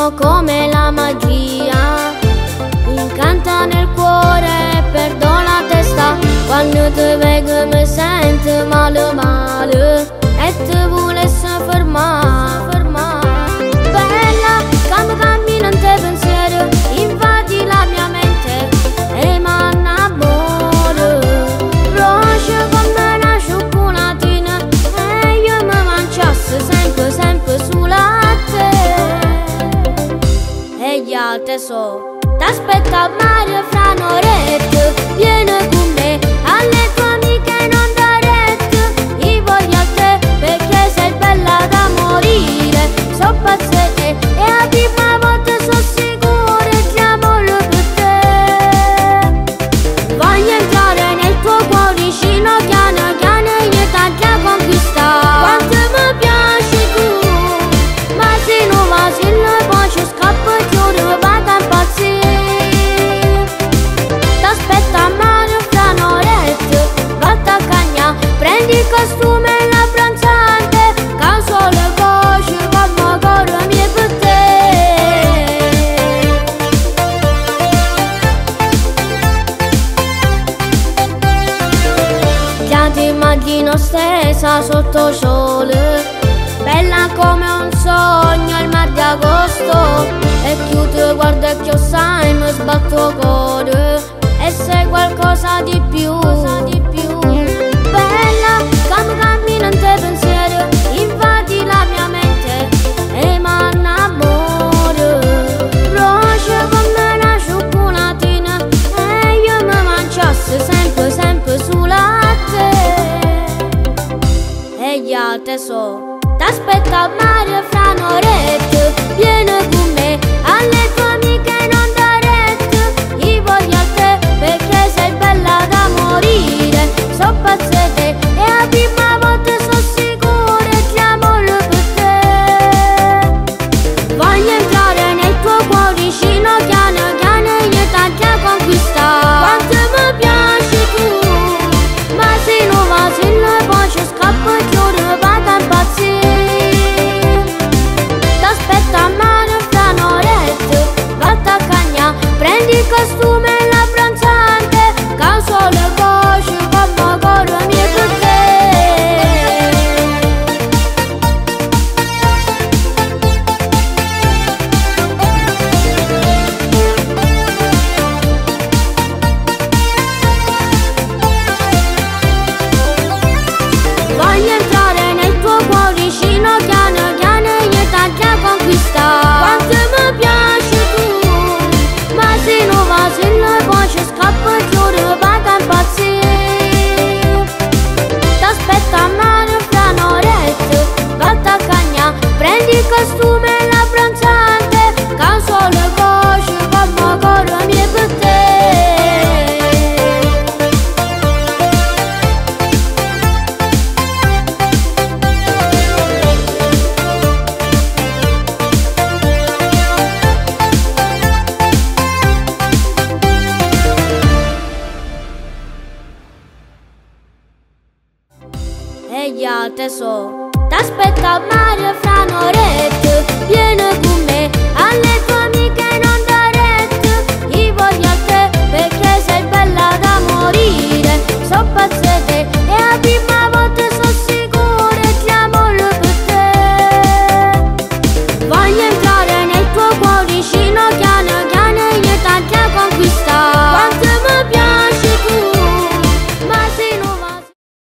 sono come la magia, incanta nel cuore, perdo la testa. Quando ti vedo mi sento male male e ti volessi fermare. Bella, come cammino in te pensiero, invadi la mia mente e m'annamoro. Roce come una cioccolatina e io mi mangiassi sempre sulla te. E gli altri so, t'aspetto a mare fra un'oretta, vieni con me alle tue amiche non da retta. Io voglio a te perché sei bella da morire, so pazzete e a prima volta sono sicura di amore per te. Voglio entrare nel tuo cuoricino piano piano e io t'aggio conquistare. Quanto mi piaci tu, ma se non va se non poi ci scappo e chiudo mi vado a impazzire. T'aspetto a mare fra un'oretta, volta a cagna, prendi il costume e la pranzante, caso le voci come corro mie per te. Già ti immagino stesa sotto sole, bella come un sogno il mar di agosto, e più ti guardo e più sai mi sbatto il cuore e sei qualcosa di più. Bella, come cammino in te pensiero, invadi la mia mente e m'annamoro. Roce come una cioccolatina e io mi mangiassi sempre sulla te. E gli altri so, t'aspetto a mare fra un'oretta, vieni con me alle tue amiche non da retta. Io voglio a te perché sei bella da morire, so pazzete e a prima volta sono sicura di amore per te. Voglio entrare nel tuo cuoricino piano piano e io t'aggio conquistare. Quanto mi piaci tu, ma se non va se non poi ci scappo e chiudo mi vado a impazzire. T'aspetto a mare fra un'oretta, volta a cagna, prendi il costume e la pranzante, caso le voci come corro mie per te. Voglio entrare nel tuo cuoricino piano piano e io t'aggio conquistare. Quanto mi piaci tu, ma se non va se non poi ci scappo e chiudo mi vado a impazzire. T'aspetto a mare fra un'oretta, volta a cagna, prendi il costume e la pranzante, caso le voci come corro mie per te. E gli altri so, t'aspetto a mare fra un'oretta, vieni con me alle tue